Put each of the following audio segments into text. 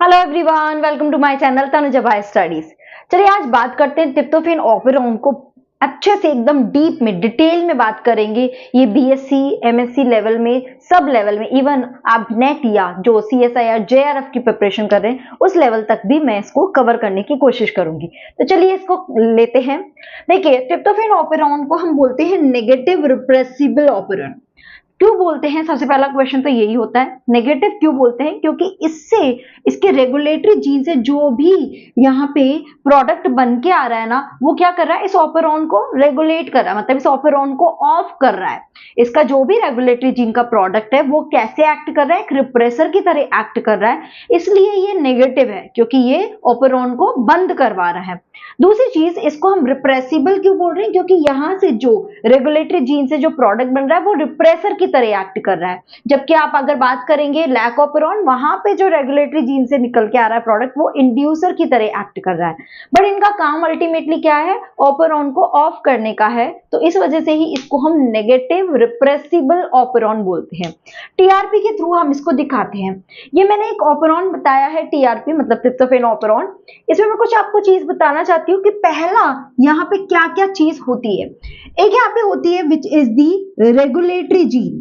Hello everyone, welcome to my channel Tanuja Bhai studies. चलिए आज बात करते हैं ट्रिप्टोफैन ऑपेरोन को अच्छे से एकदम डीप में डिटेल में बात करेंगे। ये बीएससी एमएससी लेवल में, सब लेवल में, इवन आप नेट या जो सीएसआई या जेआरएफ की प्रिपरेशन कर रहे हैं उस लेवल तक भी मैं इसको कवर करने की कोशिश करूंगी। तो चलिए इसको लेते हैं। देखिए, ट्रिप्टोफैन ऑपेरोन को हम बोलते हैं नेगेटिव रिप्रेसिबल ऑपेरोन। क्यों बोलते हैं? सबसे पहला क्वेश्चन तो यही होता है, नेगेटिव क्यों बोलते हैं? क्योंकि इससे इसके रेगुलेटरी जीन से जो भी यहाँ पे प्रोडक्ट बन के आ रहा है ना, वो क्या कर रहा है, इस ऑपेरोन को रेगुलेट कर रहा है, मतलब इस ऑपेरोन को ऑफ कर रहा है। इसका जो भी रेगुलेटरी जीन का प्रोडक्ट है वो कैसे एक्ट कर रहा है, एक रिप्रेसर की तरह एक्ट कर रहा है, इसलिए ये नेगेटिव है क्योंकि ये ऑपेरोन को बंद करवा रहा है। दूसरी चीज, इसको हम रिप्रेसिबल क्यों बोल रहे हैं? क्योंकि यहां से जो रेगुलेटरी जीन से जो प्रोडक्ट बन रहा है वो रिप्रेसर की तरह एक्ट कर रहा है, जबकि आप अगर बात करेंगे लैक ऑपेरोन, वहां पे जो रेगुलेटरी जीन से निकल के आ रहा है प्रोडक्ट वो इंड्यूसर की तरह एक्ट कर रहा है। बट इनका काम अल्टीमेटली क्या है? ऑपेरोन को ऑफ करने का है, तो इस वजह से ही इसको हम नेगेटिव रिप्रेसिबल ऑपेरोन बोलते हैं। टीआरपी के थ्रू हम इसको दिखाते हैं। ये मैंने एक ऑपेरोन बताया है, टीआरपी मतलब ट्रिप्टोफैन ऑपेरोन। इसमें मैं कुछ आपको चीज बताना चाहती हूँ कि पहला यहाँ पे क्या क्या चीज होती है। एक यहाँ पे होती है which is the regulatory gene,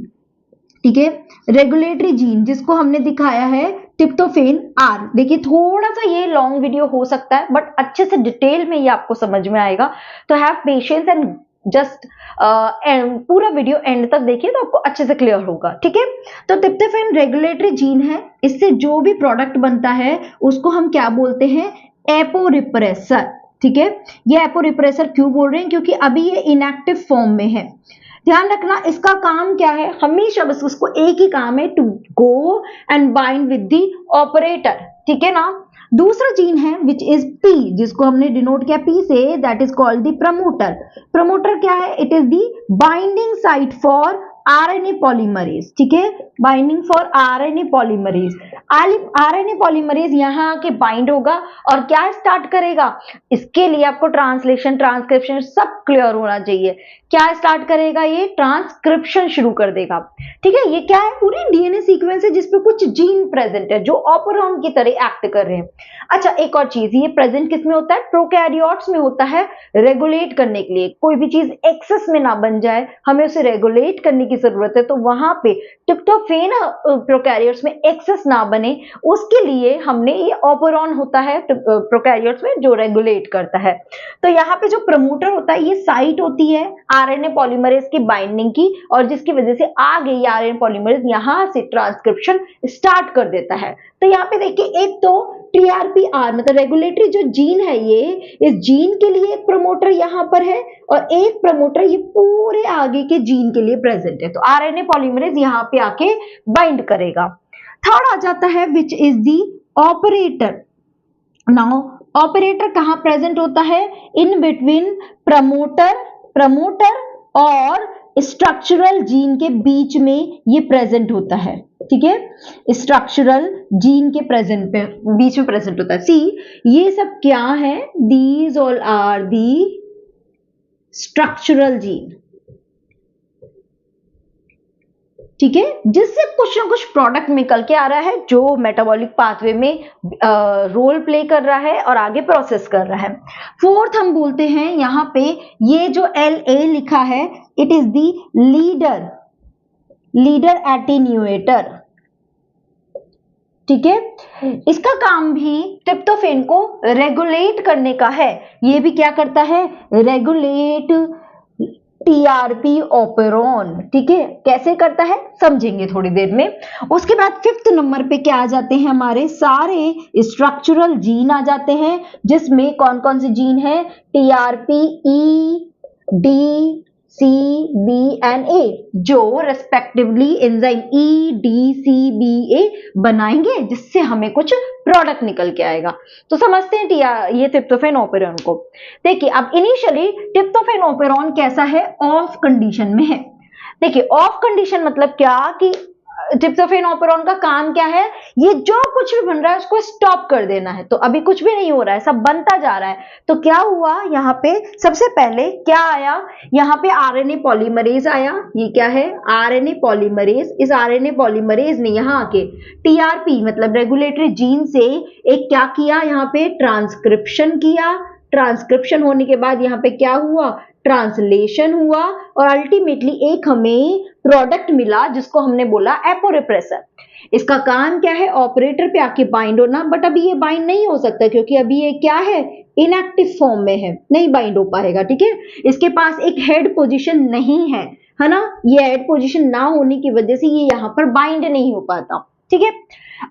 ठीक है, रेगुलेटरी जीन जिसको हमने दिखाया है ट्रिप्टोफैन आर। देखिए थोड़ा सा ये लॉन्ग वीडियो हो सकता है बट अच्छे से डिटेल में ये आपको समझ में आएगा, तो हैव पेशेंस एंड जस्ट पूरा वीडियो एंड तक देखिए तो आपको अच्छे से क्लियर होगा, ठीक है। तो ट्रिप्टोफैन रेगुलेटरी जीन है, इससे जो भी प्रोडक्ट बनता है उसको हम क्या बोलते हैं? एपोरिप्रेसर, ठीक है। ये एपोरिप्रेसर क्यों बोल रहे हैं? क्योंकि अभी ये इनएक्टिव फॉर्म में है। ध्यान रखना इसका काम क्या है, हमेशा बस उसको एक ही काम है, to go and bind with the operator, ठीक है ना। दूसरा जीन है विच इज पी, जिसको हमने डिनोट किया पी से, that is called the promoter. Promoter क्या है? It is the binding site for RNA polymerase, ठीक है, binding for RNA polymerase. RNA polymerase यहाँ आके बाइंड होगा और क्या स्टार्ट करेगा? इसके लिए आपको ट्रांसलेशन ट्रांसक्रिप्शन सब क्लियर होना चाहिए। क्या स्टार्ट करेगा? ये ट्रांसक्रिप्शन शुरू कर देगा, ठीक है। ये क्या है? पूरी डीएनए सीक्वेंस है जिसपे कुछ जीन प्रेजेंट है जो ऑपेरोन की तरह एक्ट कर रहे हैं। अच्छा, एक और चीज, ये प्रेजेंट किस में होता है? प्रोकैरियोट्स में होता है, रेगुलेट करने के लिए। कोई भी चीज एक्सेस में ना बन जाए, हमें उसे रेगुलेट करने की जरूरत है, तो वहां पे ट्रिप्टोफैन प्रोकैरियोट्स में एक्सेस ना बने उसके लिए हमने ये ऑपेरोन होता है प्रोकैरियोट्स में जो रेगुलेट करता है। तो यहाँ पे जो प्रमोटर होता है ये साइट होती है आरएनए पॉलीमरेज की बाइंडिंग की, और जिसकी वजह से आगे ये आरएनए पॉलीमरेज यहाँ से ट्रांसक्रिप्शन स्टार्ट कर देता है। तो यहाँ पे देखिए, एक तो टीआरपीआर मतलब रेगुलेटरी जो जीन है, ये इस जीन के लिए एक प्रमोटर यहाँ पर है और एक प्रमोटर ये पूरे आगे के जीन के लिए प्रेजेंट है। तो आरएनए पॉलीमरेज यहाँ पे आके बाइंड करेगा। थर्ड आ जाता है which is the operator. Now operator कहाँ प्रेजेंट होता है? इन बिटवीन प्रमोटर और स्ट्रक्चरल जीन के बीच में ये प्रेजेंट होता है, ठीक है। स्ट्रक्चरल जीन के बीच में प्रेजेंट होता है। सी, ये सब क्या है? These all are the structural gene, ठीक है, जिससे कुछ ना कुछ प्रोडक्ट निकल के आ रहा है जो मेटाबॉलिक पाथवे में रोल प्ले कर रहा है और आगे प्रोसेस कर रहा है। फोर्थ हम बोलते हैं यहाँ पे ये जो LA लिखा है, it is the leader attenuator, ठीक है। इसका काम भी ट्रिप्टोफैन को रेगुलेट करने का है। ये भी क्या करता है? रेगुलेट टीआरपी ऑपेरोन, ठीक है। कैसे करता है समझेंगे थोड़ी देर में। उसके बाद फिफ्थ नंबर पे क्या आ जाते हैं? हमारे सारे स्ट्रक्चरल जीन आ जाते हैं, जिसमें कौन कौन से जीन है? TRP E, D, C, B and A, जो respectively enzyme E, D, C, B, A बनाएंगे जिससे हमें कुछ प्रोडक्ट निकल के आएगा। तो समझते हैं ये ट्रिप्टोफैन ऑपेरोन को। देखिए, अब इनिशियली ट्रिप्टोफैन ऑपेरोन कैसा है? ऑफ कंडीशन में है। देखिए, ऑफ कंडीशन मतलब क्या कि ट्रिप्टोफैन ऑपेरॉन का काम क्या है, ये जो कुछ भी बन रहा है उसको स्टॉप कर देना है। तो अभी कुछ भी नहीं हो रहा है, सब बनता जा रहा है। तो क्या हुआ यहाँ पे, सबसे पहले क्या आया, यहाँ पे आरएनए पॉलीमरेज आया। ये क्या है, आरएनए पॉलीमरेज। इस आरएनए पॉलीमरेज ने यहाँ आके टीआरपी मतलब रेगुलेटरी जीन से एक क्या किया, यहाँ पे ट्रांसक्रिप्शन किया। ट्रांसक्रिप्शन होने के बाद यहाँ पे क्या हुआ, ट्रांसलेशन हुआ, और अल्टीमेटली एक हमें प्रोडक्ट मिला जिसको हमने बोला एपोरिप्रेसर। इसका काम क्या है, ऑपरेटर पे आके बाइंड होना। बट अभी ये बाइंड नहीं हो सकता क्योंकि अभी ये क्या है, इनएक्टिव फॉर्म में है, नहीं बाइंड हो पाएगा। ठीक है, इसके पास एक हेड पोजीशन नहीं है ना, ये हेड पोजीशन ना होने की वजह से ये यहाँ पर बाइंड नहीं हो पाता। ठीक है,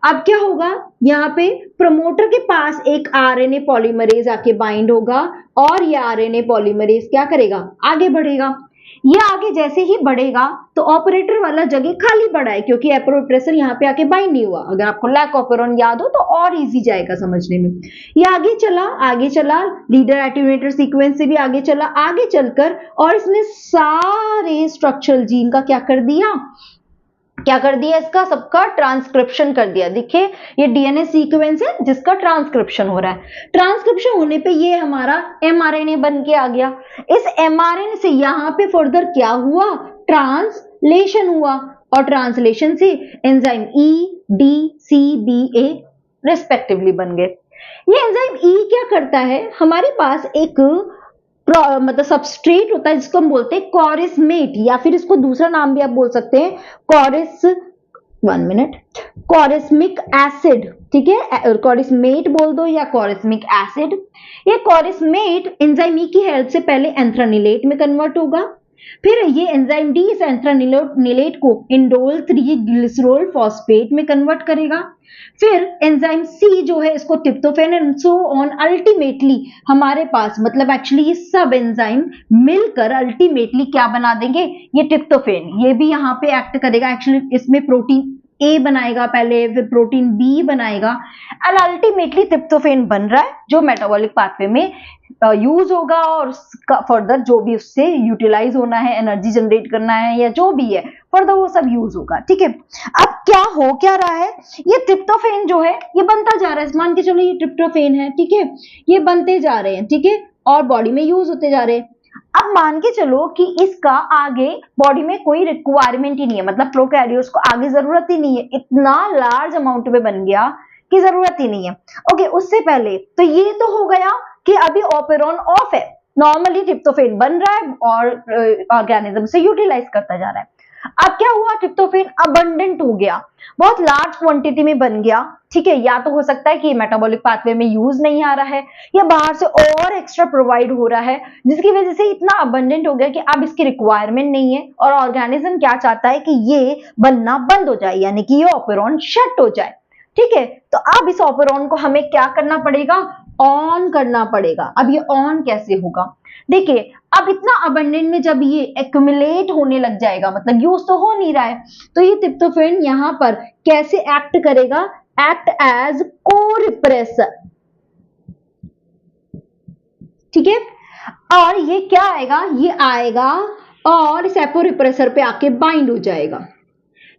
अब क्या होगा, यहाँ पे प्रमोटर के पास एक आरएनए पॉलीमरेज आके बाइंड होगा, और ये आरएनए पॉलीमरेज क्या करेगा, आगे बढ़ेगा। ये आगे जैसे ही बढ़ेगा तो ऑपरेटर वाला जगह खाली पड़ा है क्योंकि एपोरिप्रेसर यहाँ पे आके बाइंड नहीं हुआ। अगर आपको लैक ऑपेरॉन याद हो तो और इजी जाएगा समझने में। ये आगे चला लीडर एटेन्यूएटर सीक्वेंस से भी आगे चला, आगे चलकर, और इसने सारे स्ट्रक्चरल जीन का क्या कर दिया, इसका सबका ट्रांसक्रिप्शन कर दिया। देखिए ये डीएनए सीक्वेंस है जिसका ट्रांसक्रिप्शन हो रहा है। ट्रांसक्रिप्शन होने पे ये हमारा एमआरएनए बन के आ गया। इस एमआरएनए से यहाँ पे फर्दर क्या हुआ, ट्रांसलेशन हुआ, और ट्रांसलेशन से enzyme E, D, C, B, ए रेस्पेक्टिवली बन गए। ये एंजाइम ई क्या करता है, हमारे पास एक मतलब सबस्ट्रेट होता है जिसको हम बोलते हैं कॉरिस्मेट, या फिर इसको दूसरा नाम भी आप बोल सकते हैं कॉरिस्मिक एसिड। ठीक है, कॉरिस्मेट बोल दो या कॉरिस्मिक एसिड। ये कॉरिस्मेट एंजाइम ई की हेल्प से पहले एंथ्रानिलेट में कन्वर्ट होगा, फिर ये एंजाइम डी इस एंथ्रानिलेट को इंडोल 3 ग्लिसरॉल फॉस्फेट में कन्वर्ट करेगा, फिर एंजाइम सी जो है इसको tryptophan and so on. Ultimately हमारे पास मतलब एक्चुअली ये सब एंजाइम मिलकर अल्टीमेटली क्या बना देंगे, ये ट्रिप्टोफैन। ये भी यहाँ पे एक्ट करेगा, एक्चुअली इसमें प्रोटीन ए बनाएगा पहले, फिर प्रोटीन बी बनाएगा, एंड अल्टीमेटली ट्रिप्टोफैन बन रहा है जो मेटाबॉलिक पाथवे में यूज होगा, और फर्दर जो भी उससे यूटिलाइज होना है, एनर्जी जनरेट करना है या जो भी है फर्दर वो सब यूज होगा। ठीक है, अब क्या रहा है, ये ट्रिप्टोफैन जो है ये बनता जा रहा है। मान के चलो ये ट्रिप्टोफैन है, ठीक है, ये बनते जा रहे हैं, ठीक है, और बॉडी में यूज होते जा रहे हैं। अब मान के चलो कि इसका आगे बॉडी में कोई रिक्वायरमेंट ही नहीं है, मतलब प्रोकैरियोट्स को आगे जरूरत ही नहीं है, इतना लार्ज अमाउंट में बन गया कि जरूरत ही नहीं है। ओके, उससे पहले तो ये तो हो गया कि अभी ऑपेरॉन ऑफ है, नॉर्मली ट्रिप्टोफैन बन रहा है और ऑर्गेनिज्म से यूटिलाइज करता जा रहा है। अब क्या हुआ, ट्रिप्टोफैन अबंडेंट हो गया, बहुत लार्ज क्वांटिटी में बन गया। ठीक है, या तो हो सकता है कि मेटाबॉलिक पाथवे में यूज नहीं आ रहा है, या बाहर से और एक्स्ट्रा प्रोवाइड हो रहा है, जिसकी वजह से इतना अबंडेंट हो गया कि अब इसकी रिक्वायरमेंट नहीं है, और ऑर्गेनिज्म क्या चाहता है कि ये बनना बंद हो जाए, यानी कि ये ऑपेरॉन शट हो जाए। ठीक है, तो अब इस ऑपेरॉन को हमें क्या करना पड़ेगा, ऑन करना पड़ेगा। अब ये ऑन कैसे होगा, देखिए अब इतना अबंडेंट में जब ये एक्यूमुलेट होने लग जाएगा, मतलब यूज तो हो नहीं रहा है, तो ये ट्रिप्टोफैन यहां पर कैसे एक्ट करेगा, एक्ट एज को-रिप्रेसर। ठीक है, और ये क्या आएगा, ये आएगा और इस एपोरिप्रेसर पे आके बाइंड हो जाएगा।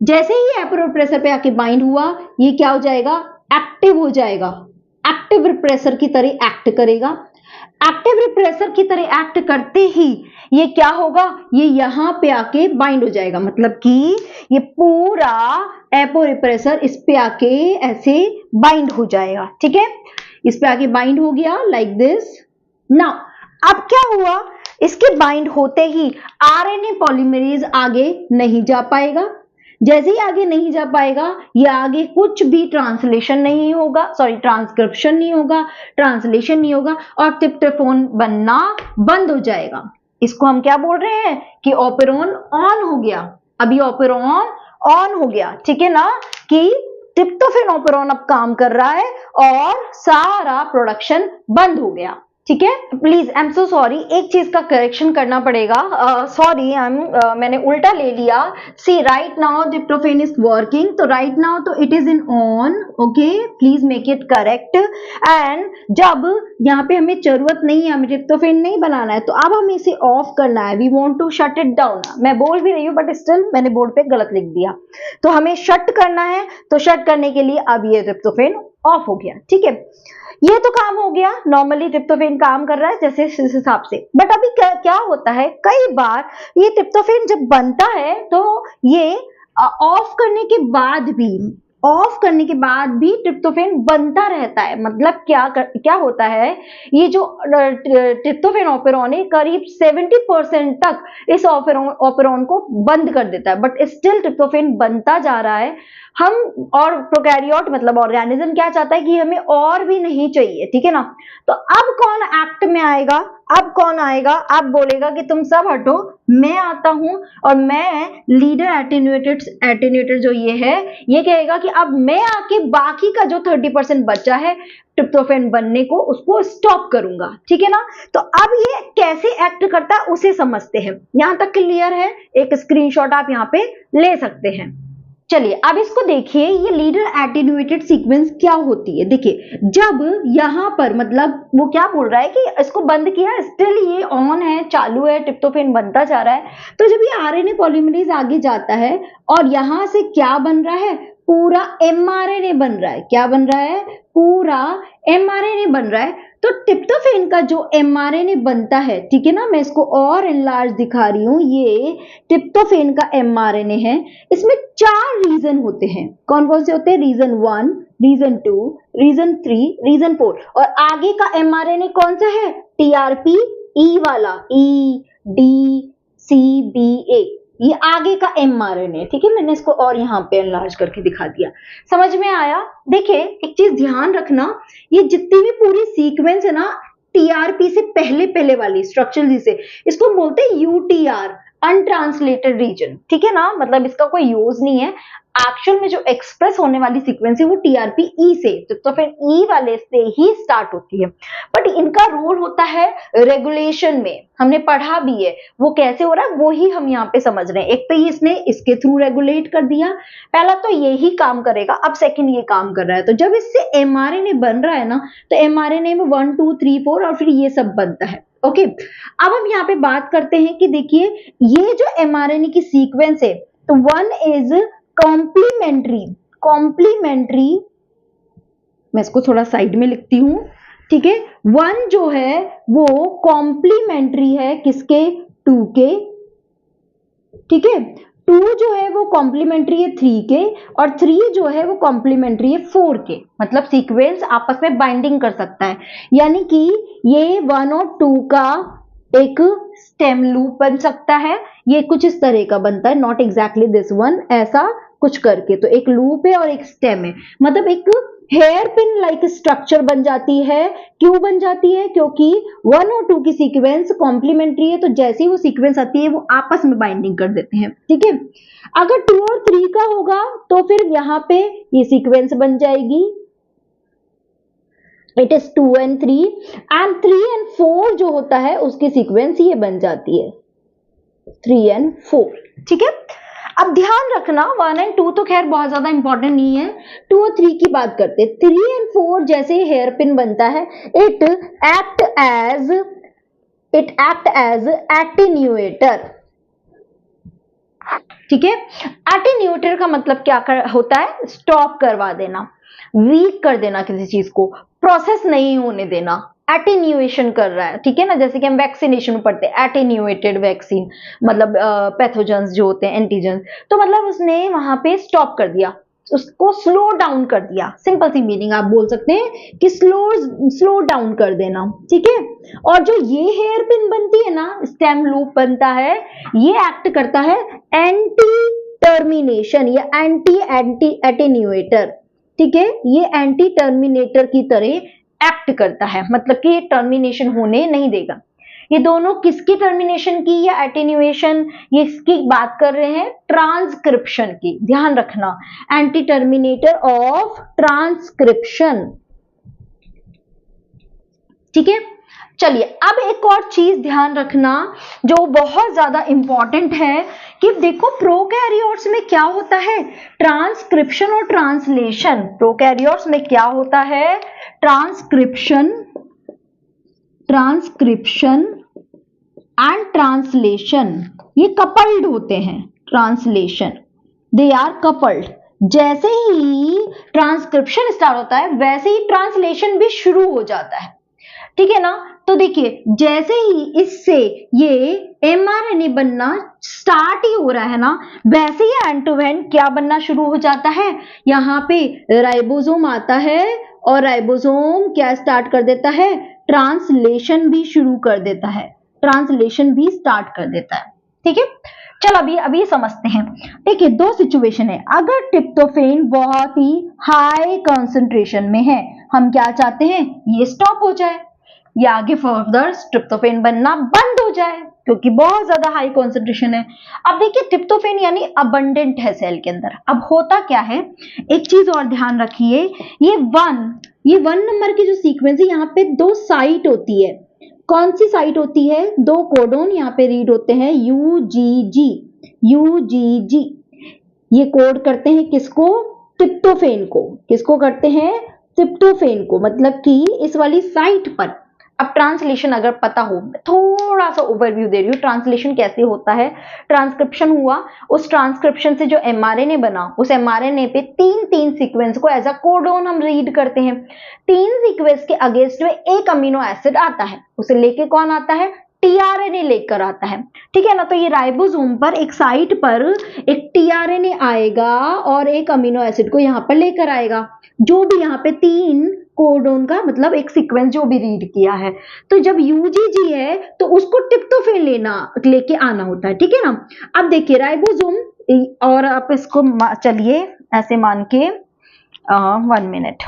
जैसे ही एपोरिप्रेसर पे आके बाइंड हुआ, ये क्या हो जाएगा, एक्टिव हो जाएगा, एक्टिव रिप्रेसर की तरह एक्ट करेगा। एक्टिव रिप्रेसर की तरह एक्ट करते ही ये क्या होगा, ये यहां पे आके बाइंड हो जाएगा, मतलब कि ये पूरा एपोरिप्रेसर इस पे आके ऐसे बाइंड हो जाएगा। ठीक है, इस पे आके बाइंड हो गया लाइक दिस। नाउ अब क्या हुआ, इसके बाइंड होते ही आरएनए पॉलीमरेज आगे नहीं जा पाएगा। जैसे ही आगे नहीं जा पाएगा, ये आगे कुछ भी ट्रांसलेशन नहीं होगा, सॉरी ट्रांसक्रिप्शन नहीं होगा, ट्रांसलेशन नहीं होगा, और ट्रिप्टोफैन बनना बंद हो जाएगा। इसको हम क्या बोल रहे हैं कि ऑपेरॉन ऑन हो गया। अभी ऑपेरॉन ऑन हो गया, ठीक है ना, कि ट्रिप्टोफैन ऑपेरॉन अब काम कर रहा है और सारा प्रोडक्शन बंद हो गया। ठीक है। Please I am so sorry, एक चीज का करेक्शन करना पड़ेगा। सॉरी मैंने उल्टा ले लिया। See right now tryptophan is working, तो राइट नाउ तो it is in on. Okay, please make it correct. And जब यहाँ पे हमें जरूरत नहीं है, हमें ट्रिप्टोफेन नहीं बनाना है, तो अब हमें इसे ऑफ करना है। We want to shut it down. मैं बोल भी रही हूँ बट स्टिल मैंने बोर्ड पे गलत लिख दिया। तो हमें शट करना है, तो शट करने के लिए अब ये ट्रिप्टोफेन ऑफ हो गया। ठीक है, ये तो काम हो गया। नॉर्मली ट्रिप्टोफेन काम कर रहा है जैसे इस हिसाब से। बट अभी क्या होता है, कई बार ये ट्रिप्टोफेन जब बनता है तो ये ऑफ करने के बाद भी ट्रिप्टोफेन बनता रहता है। मतलब क्या होता है, ये जो ट्रिप्टोफेन ऑपेरॉन है करीब 70% तक इस ऑपेरॉन को बंद कर देता है, बट स्टिल ट्रिप्टोफेन बनता जा रहा है। हम और प्रोकैरियोट मतलब ऑर्गेनिज्म क्या चाहता है कि हमें और भी नहीं चाहिए, ठीक है ना। तो अब कौन एक्ट में आएगा, अब कौन आएगा, अब बोलेगा कि तुम सब हटो, मैं आता हूं और मैं लीडर एटेन्यूएटर जो ये है, ये कहेगा कि अब मैं आके बाकी का जो 30% बचा है ट्रिप्टोफेन बनने को, उसको स्टॉप करूंगा। ठीक है ना। तो अब ये कैसे एक्ट करता है उसे समझते हैं। यहां तक क्लियर है? एक स्क्रीनशॉट आप यहाँ पे ले सकते हैं। चलिए अब इसको देखिए, ये लीडर एटेन्यूएटेड सीक्वेंस क्या होती है। देखिए जब यहां पर मतलब वो क्या बोल रहा है कि इसको बंद किया, स्टिल ये ऑन है, चालू है, ट्रिप्टोफेन बनता जा रहा है। तो जब ये आरएनए पॉलीमरेज आगे जाता है और यहां से क्या बन रहा है, पूरा एमआरएनए बन रहा है। क्या बन रहा है? पूरा एमआरएनए बन रहा है। तो ट्रिप्टोफेन का जो एमआरएनए बनता है, ठीक है ना, मैं इसको और एनलार्ज दिखा रही हूं, ये ट्रिप्टोफेन का एमआरएनए है। इसमें 4 रीजन होते हैं। कौन कौन से होते हैं? Region 1, region 2, region 3, region 4। और आगे का एमआरएनए कौन सा है? टीआरपी ई वाला, ई डी सी बी ए, ये आगे का एमआरएनए। ठीक है, मैंने इसको और यहाँ पे एनलार्ज करके दिखा दिया। समझ में आया? देखिए एक चीज ध्यान रखना, ये जितनी भी पूरी सीक्वेंस है ना, टीआरपी से पहले वाली स्ट्रक्चर जिसे इसको बोलते हैं यूटीआर, अनट्रांसलेटेड रीजन। ठीक है ना, मतलब इसका कोई यूज नहीं है। एक्चुअल में जो एक्सप्रेस होने वाली सीक्वेंस है वो टीआरपी ई से, तो फिर ई वाले से ही स्टार्ट होती है। बट इनका रोल होता है रेगुलेशन में, हमने पढ़ा भी है। वो कैसे हो रहा है वो ही हम यहाँ पे समझ रहे हैं। एक तो इसने इसके थ्रू रेगुलेट कर दिया, पहला तो ये ही काम करेगा, अब सेकंड ये काम कर रहा है। तो जब इससे एमआरएनए बन रहा है ना, तो एमआरएनए में 1 2 3 4 और फिर ये सब बनता है। ओके, अब हम यहाँ पे बात करते हैं कि देखिए ये जो एमआरएनए की सीक्वेंस है, तो 1 इज कॉम्प्लीमेंट्री, मैं इसको थोड़ा साइड में लिखती हूं। ठीक है, 1 जो है वो कॉम्प्लीमेंट्री है किसके? 2 के। ठीक है, 2 जो है वो कॉम्प्लीमेंट्री है 3 के, और 3 जो है वो कॉम्प्लीमेंट्री है 4 के। मतलब सीक्वेंस आपस में बाइंडिंग कर सकता है, यानी कि ये 1 और 2 का एक स्टेम लूप बन सकता है। ये कुछ इस तरह का बनता है, नॉट एग्जैक्टली दिस वन, ऐसा कुछ करके। तो एक लूप है और एक स्टेम है, मतलब एक हेयर पिन लाइक स्ट्रक्चर बन जाती है। क्यों बन जाती है? क्योंकि 1 और 2 की सीक्वेंस कॉम्प्लीमेंट्री है, तो जैसे ही वो सीक्वेंस आती है वो आपस में बाइंडिंग कर देते हैं। ठीक है, अगर 2 और 3 का होगा तो फिर यहां पे ये सीक्वेंस बन जाएगी, it is 2 and 3, and 3 and 4 जो होता है उसकी सीक्वेंस ये बन जाती है 3 and 4। ठीक है, अब ध्यान रखना 1 and 2 तो खैर बहुत ज्यादा इंपॉर्टेंट नहीं है, 2 और 3 की बात करते हैं। 3 and 4 जैसे हेयर पिन बनता है, इट एक्ट एज एटेन्यूएटर। ठीक है, एटेन्यूएटर का मतलब क्या होता है? स्टॉप करवा देना, वीक कर देना, किसी चीज को प्रोसेस नहीं होने देना, एटेन्यूएशन कर रहा है। ठीक है ना, जैसे कि हम वैक्सीनेशन में पढ़ते हैं एटेन्यूएटेड वैक्सीन, मतलब पैथोजेंस जो होते हैं, एंटीजेंस, तो मतलब उसने वहां पे स्टॉप कर दिया, उसको स्लो डाउन कर दिया। सिंपल सी मीनिंग आप बोल सकते हैं कि स्लो डाउन कर देना। ठीक है, और जो ये हेयर पिन बनती है ना, स्टेम लूप बनता है, ये एक्ट करता है एंटी टर्मिनेशन या एंटी एटेन्यूएटर। ठीक है, ये एंटी टर्मिनेटर की तरह एक्ट करता है, मतलब कि ये टर्मिनेशन होने नहीं देगा। ये दोनों किसकी टर्मिनेशन की या एटेन्यूएशन, ये इसकी बात कर रहे हैं ट्रांसक्रिप्शन की। ध्यान रखना, एंटी टर्मिनेटर ऑफ ट्रांसक्रिप्शन। ठीक है, चलिए अब एक और चीज ध्यान रखना जो बहुत ज्यादा इंपॉर्टेंट है कि देखो प्रोकैरियोट्स में क्या होता है, ट्रांसक्रिप्शन और ट्रांसलेशन। प्रोकैरियोट्स में क्या होता है, ट्रांसक्रिप्शन एंड ट्रांसलेशन, ये कपल्ड होते हैं। Translation, they are coupled. जैसे ही ट्रांसक्रिप्शन स्टार्ट होता है वैसे ही ट्रांसलेशन भी शुरू हो जाता है, ठीक है ना। तो देखिए जैसे ही इससे ये mRNA बनना स्टार्ट ही हो रहा है ना, वैसे ही एंड टू एंड क्या बनना शुरू हो जाता है, यहाँ पे राइबोसोम आता है और राइबोसोम क्या स्टार्ट कर देता है, ट्रांसलेशन भी शुरू कर देता है, ट्रांसलेशन भी स्टार्ट कर देता है, ठीक है। चल अभी समझते हैं। देखिए दो सिचुएशन है, अगर ट्रिप्टोफेन बहुत ही हाई कंसंट्रेशन में है, हम क्या चाहते हैं, ये स्टॉप हो जाए, ये आगे फर्दर ट्रिप्टोफेन बनना बंद हो जाए क्योंकि बहुत ज्यादा हाई कॉन्सेंट्रेशन है। अब देखिए ट्रिप्टोफेन यानी अबंडेंट है सेल के अंदर। अब होता क्या है, एक चीज और ध्यान रखिए, ये वन नंबर की जो सीक्वेंस है यहाँ पे दो साइट होती है। कौन सी साइट होती है, दो कोडोन यहाँ पे रीड होते हैं, यूजीजी। ये कोड करते हैं किसको, ट्रिप्टोफेन को। किसको करते हैं, ट्रिप्टोफेन को, मतलब कि इस वाली साइट पर। अब ट्रांसलेशन अगर पता हो, थोड़ा सा ओवरव्यू दे रही हूँ ट्रांसलेशन कैसे होता है। ट्रांसक्रिप्शन हुआ, उस ट्रांसक्रिप्शन से जो एमआरएनए बना, उस एमआरएनए पे तीन सीक्वेंस को एज अ कोडोन हम रीड करते हैं। तीन सीक्वेंस के अगेंस्ट में एक अमीनो एसिड आता है, उसे लेके कौन आता है, टीआरएनए लेकर आता है, ठीक है ना। तो ये राइबोसोम पर एक साइट पर एक टीआरएनए आएगा और एक अमीनो एसिड को यहाँ पर लेकर आएगा, जो भी यहाँ पे तीन कोडोन का मतलब एक सीक्वेंस जो भी रीड किया है। तो जब यूजीजी है तो उसको ट्रिप्टोफेन लेके आना होता है, ठीक है ना। अब देखिए राइबोसोम, और आप इसको चलिए ऐसे मान के 1 मिनट,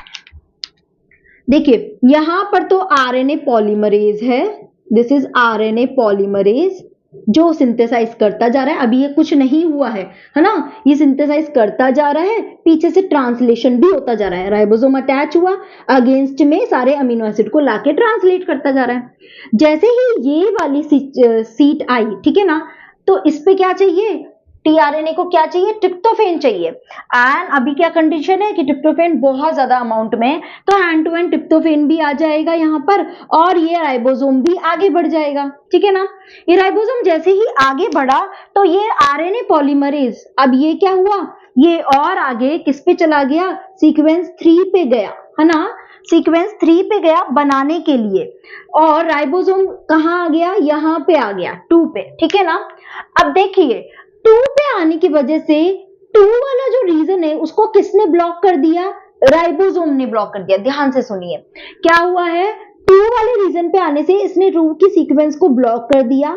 देखिए यहां पर तो आरएनए पॉलीमरेज है, दिस इज आरएनए पॉलीमरेज जो सिंथेसाइज करता जा रहा है। अभी ये कुछ नहीं हुआ है ना, ये सिंथेसाइज करता जा रहा है, पीछे से ट्रांसलेशन भी होता जा रहा है। राइबोसोम अटैच हुआ, अगेंस्ट में सारे अमीनो एसिड को लाके ट्रांसलेट करता जा रहा है। जैसे ही ये वाली सीट आई, ठीक है ना, तो इस पे क्या चाहिए, टीआरएनए को क्या चाहिए, ट्रिप्टोफेन चाहिए। एंड अभी क्या कंडीशन है कि ट्रिप्टोफेन बहुत ज्यादा अमाउंट में, तो हैंड टू हैंड ट्रिप्टोफेन भी आ जाएगा यहाँ पर और ये राइबोसोम भी आगे बढ़ जाएगा, ठीक है ना। ये राइबोसोम जैसे ही आगे बढ़ा तो ये आरएनए पॉलीमरेज, अब ये क्या हुआ, ये और आगे किस पे चला गया, सीक्वेंस 3 पे गया, है ना। सीक्वेंस 3 पे गया बनाने के लिए, और राइबोसोम कहाँ आ गया, यहाँ पे आ गया 2 पे, ठीक है ना। अब देखिए 2 पे आने की वजह से 2 वाला जो रीजन है उसको किसने ब्लॉक कर दिया, राइबोसोम ने ब्लॉक कर दिया। ध्यान से सुनिए क्या हुआ है, 2 वाले रीजन पे आने से इसने 2 की सीक्वेंस को ब्लॉक कर दिया।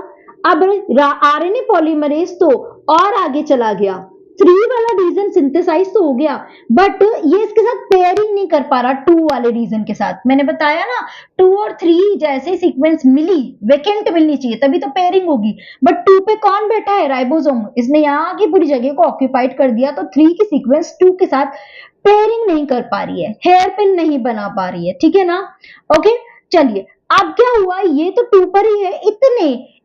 अब आरएनए पॉलीमरेज तो और आगे चला गया, 3 वाला रीजन सिंथेसाइज तो हो गया, बट ये इसके साथ पेयरिंग नहीं कर पा रहा 2 वाले रीजन के साथ। मैंने बताया ना 2 और 3 जैसे सीक्वेंस मिली, वेकेंट मिलनी चाहिए तभी तो पेयरिंग होगी, बट 2 पे कौन बैठा है, राइबोसोम, इसने यहाँ की पूरी जगह को ऑक्यूपाइड कर दिया, तो 3 की सीक्वेंस 2 के साथ पेयरिंग नहीं कर पा रही है, हेयर पिन नहीं बना पा रही है, ठीक है ना। ओके चलिए अब क्या हुआ, ये तो 2 पर ही है,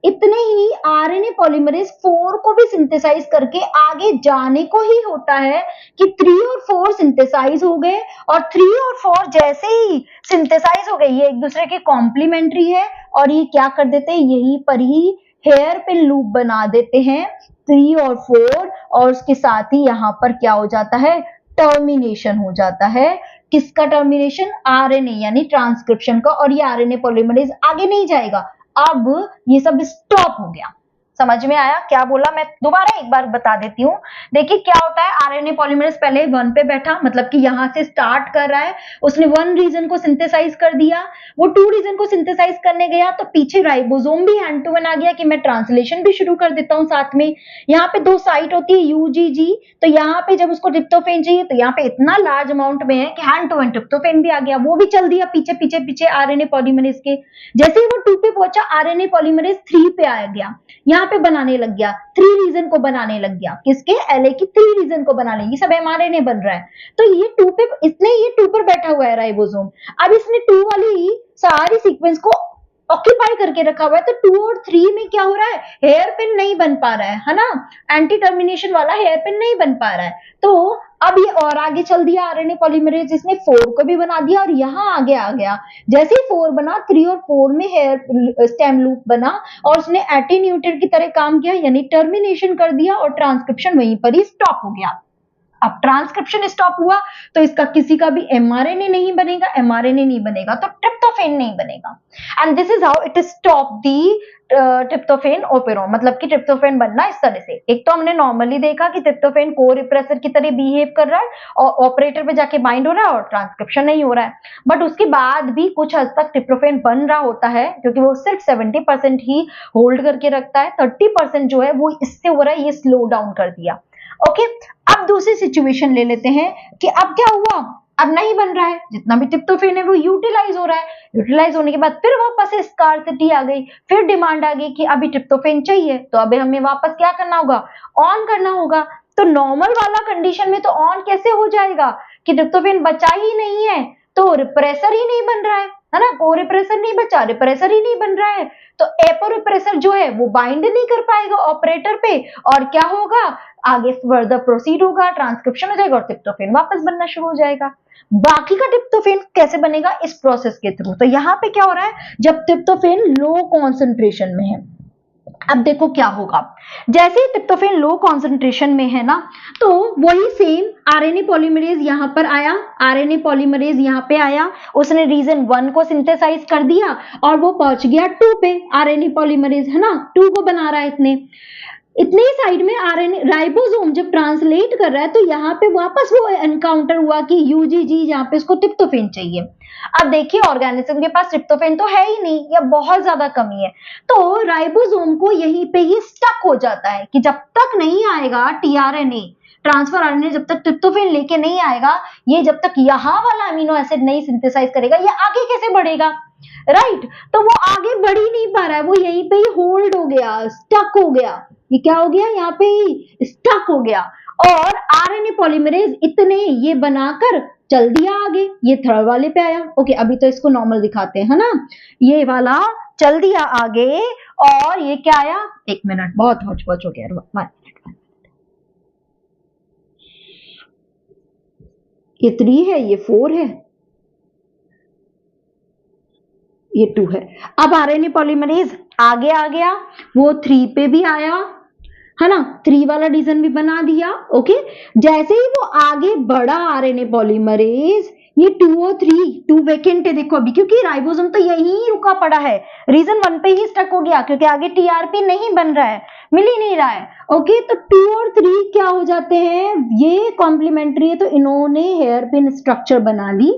इतने ही आरएनए पॉलीमरेज 4 को भी सिंथेसाइज करके आगे जाने को ही होता है कि 3 और 4 सिंथेसाइज हो गए, और 3 और 4 जैसे ही सिंथेसाइज हो गए ये एक दूसरे के कॉम्प्लीमेंट्री है, और ये क्या कर देते हैं, यहीं पर ही हेयर पिन लूप बना देते हैं 3 और 4, और उसके साथ ही यहाँ पर क्या हो जाता है, टर्मिनेशन हो जाता है। किसका टर्मिनेशन, आरएनए यानी ट्रांसक्रिप्शन का, और ये आरएनए पॉलीमरेज आगे नहीं जाएगा, अब ये सब स्टॉप हो गया। समझ में आया क्या बोला, मैं दोबारा एक बार बता देती हूँ। देखिए क्या होता है, आरएनए पॉलीमरेज पहले 1 पे बैठा, मतलब कि यहां से स्टार्ट कर रहा है, उसने 1 रीजन को सिंथेसाइज कर दिया, वो 2 रीजन को सिंथेसाइज करने गया तो पीछे राइबोसोम भी हैंड टू हैंड आ गया कि मैं ट्रांसलेशन भी शुरू कर देता हूँ साथ में। यहाँ पे 2 साइट होती है यूजीजी, तो यहाँ पे जब उसको ट्रिप्टोफेन चाहिए तो यहाँ पे इतना लार्ज अमाउंट में है कि हैंड टू हैंड ट्रिप्टोफेन भी आ गया, वो भी चल दिया पीछे पीछे पीछे आरएनए पॉलीमरेज के। जैसे ही वो 2 पे पहुंचा आरएनए पॉलीमरेज 3 पे आ गया, यहाँ पे बनाने लग गया, 3 रीजन को बनाने लग गया, किसके, एलए की 3 रीजन को बनाने, ये सब एमआरएनए बन रहा है। तो ये 2 पे, इसने ये 2 पर बैठा हुआ है राइबोसोम, अब इसने 2 वाली सारी सीक्वेंस को ऑक्यूपाई करके रखा हुआ है। तो 2 और 3 में क्या हो रहा है, हेयर पिन नहीं बन पा रहा है ना, एंटी टर्मिनेशन वाला हेयर पिन नहीं बन पा रहा है। तो अब ये और आगे चल दिया आरएनए पॉलीमरेज, इसने 4 को भी बना दिया और यहां आगे आ गया। जैसे ही 4 बना, 3 और 4 में हेयर स्टेम लूप बना और उसने एटीन्यूएटर की तरह काम किया, यानी टर्मिनेशन कर दिया और ट्रांसक्रिप्शन वहीं पर ही स्टॉप हो गया। अब ट्रांसक्रिप्शन स्टॉप हुआ तो इसका किसी का भी एमआरएनए नहीं बनेगा, एमआरएनए नहीं बनेगा तो ट्रिप्टोफेन नहीं बनेगा। And this is how it stop the tryptophan operon, मतलब कि ट्रिप्टोफेन बनना इस तरह से। एक तो हमने नॉर्मली देखा कि ट्रिप्टोफेन को रिप्रेसर की तरह बिहेव कर रहा है और ऑपरेटर पे जाके बाइंड हो रहा है और ट्रांसक्रिप्शन नहीं हो रहा है, बट उसके बाद भी कुछ हद तक ट्रिप्टोफेन बन रहा होता है, क्योंकि वो सिर्फ 70% ही होल्ड करके रखता है, 30% जो है वो इससे हो रहा है, ये स्लो डाउन कर दिया। ओके, अब दूसरी सिचुएशन ले लेते हैं कि अब क्या हुआ, अब नहीं बन रहा है, जितना भी ट्रिप्टोफेन है वो यूटिलाइज हो रहा है। यूटिलाइज होने के बाद फिर वापस से स्कार्सिटी आ गई, फिर डिमांड आ गई कि अभी ट्रिप्टोफेन चाहिए, तो अभी हमें वापस क्या करना होगा, ऑन करना होगा। तो नॉर्मल वाला कंडीशन में तो ऑन कैसे हो जाएगा कि ट्रिप्टोफेन बचा ही नहीं है, तो रिप्रेसर ही नहीं बन रहा है ना, को रिप्रेसर नहीं बचा, रिप्रेसर ही नहीं बन रहा है, तो एपो रिप्रेसर जो है वो बाइंड नहीं कर पाएगा ऑपरेटर पे, और क्या होगा, आगे फर्दर प्रोसीड होगा, ट्रांसक्रिप्शन हो जाएगा और ट्रिप्टोफेन वापस बनना शुरू हो जाएगा। बाकी का ट्रिप्टोफेन कैसे बनेगा, इस प्रोसेस के थ्रू। तो यहाँ पे क्या हो रहा है, जब ट्रिप्टोफेन लो कॉन्सेंट्रेशन में है, अब देखो क्या होगा, जैसे ही ट्रिप्टोफेन लो कॉन्सेंट्रेशन में है ना, तो वही सेम आरएनए पॉलीमरेज यहां पर आया, आरएनए पॉलीमरेज यहां पे आया, उसने रीजन 1 को सिंथेसाइज कर दिया और वो पहुंच गया 2 पे, आरएनए पॉलीमरेज है ना 2 को बना रहा है इतने ही साइड में आरएनए राइबोसोम जब ट्रांसलेट कर रहा है, तो यहाँ पे वापस वो एनकाउंटर हुआ कि यूजीजी, जहाँ पे इसको ट्रिप्टोफेन चाहिए। अब देखिए ऑर्गेनिज्म के पास ट्रिप्टोफेन तो है ही नहीं या बहुत ज्यादा कमी है, तो राइबोसोम को यहीं पे ही स्टक हो जाता है कि जब तक नहीं आएगा टीआरएनए, ट्रांसफर आरएनए जब तक ट्रिप्टोफेन लेके नहीं आएगा, ये जब तक यहाँ वाला अमीनो एसिड नहीं सिंथेसाइज करेगा, ये आगे कैसे बढ़ेगा, राइट। तो वो आगे बढ़ ही नहीं पा रहा है, वो यहीं पे ही होल्ड हो गया, स्टक हो गया। ये क्या हो गया, यहाँ पे ही स्टक हो गया। और आरएनए पॉलीमरेज इतने ये बनाकर चल दिया आगे, ये थर्ड वाले पे आया। ओके, अभी तो इसको नॉर्मल दिखाते हैं, है ना, ये वाला चल दिया आगे और ये क्या आया, 1 मिनट, बहुत हो गया, ये 3 है, ये 4 है, ये 2 है। अब आरएनए पॉलीमरेज आगे आ गया, वो 3 पे भी आया, है ना, 3 वाला डिवीजन भी बना दिया। ओके, जैसे ही वो आगे बढ़ा आरएनए पॉलीमरेज, ये 2 और 2 वैकेंट है देखो अभी, क्योंकि राइबोसोम तो यहीं रुका पड़ा है, रीजन 1 पे ही स्टक हो गया, क्योंकि आगे टीआरपी नहीं बन रहा है, मिल ही नहीं रहा है। ओके, तो 2 और 3 क्या हो जाते हैं, ये कॉम्प्लीमेंट्री है, तो इन्होंने हेयर पिन स्ट्रक्चर बना ली।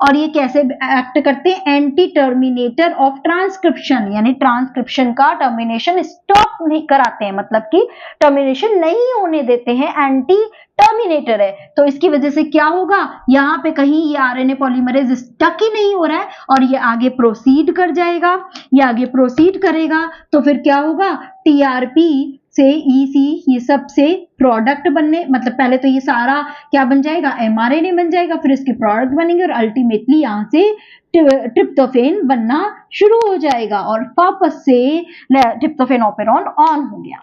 और ये कैसे एक्ट करते हैं, एंटी टर्मिनेटर ऑफ ट्रांसक्रिप्शन, यानी ट्रांसक्रिप्शन का टर्मिनेशन स्टॉप नहीं कराते हैं, मतलब कि टर्मिनेशन नहीं होने देते हैं, एंटी टर्मिनेटर है। तो इसकी वजह से क्या होगा, यहाँ पे कहीं ये आरएनए पॉलीमरेज स्टक ही नहीं हो रहा है और ये आगे प्रोसीड कर जाएगा, ये आगे प्रोसीड करेगा, तो फिर क्या होगा, टीआरपी से ईसी ये सब से प्रोडक्ट बनने, मतलब पहले तो ये सारा क्या बन जाएगा, एमआरएनए बन जाएगा, फिर इसके प्रोडक्ट बनेंगे और अल्टीमेटली यहाँ से ट्रिप्टोफेन बनना शुरू हो जाएगा और वापस से ट्रिप्टोफेन ओपेरॉन ऑन हो गया।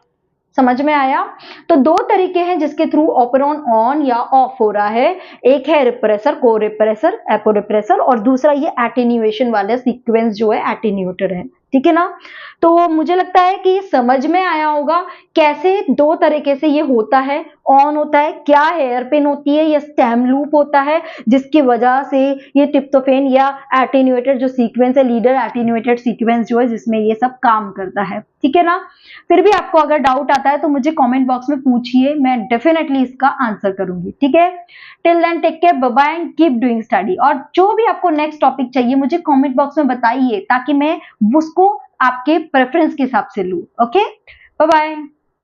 समझ में आया। तो 2 तरीके हैं जिसके थ्रू ऑपेरॉन ऑन या ऑफ हो रहा है, एक है रिप्रेसर, को रिप्रेसर, एपो रिप्रेसर, और दूसरा ये एटेन्यूएशन वाला सीक्वेंस जो है एटेन्यूएटर है, ठीक है ना। तो मुझे लगता है कि ये समझ में आया होगा कैसे 2 तरीके से ये होता है, ऑन होता है, क्या हेयर पिन होती है या स्टेम लूप होता है, जिसकी वजह से ये ट्रिप्टोफेन या एटेन्यूएटेड जो सीक्वेंस है, लीडर एटेन्यूएटेड सीक्वेंस जो है, जिसमें ये सब काम करता है, ठीक है ना। फिर भी आपको अगर डाउट आता है तो मुझे कमेंट बॉक्स में पूछिए, मैं डेफिनेटली इसका आंसर करूंगी, ठीक है। Till then take care, bye bye and keep doing study. और जो भी आपको नेक्स्ट टॉपिक चाहिए मुझे कमेंट बॉक्स में बताइए, ताकि मैं उसको आपके प्रेफरेंस के हिसाब से लूं। Okay, bye bye.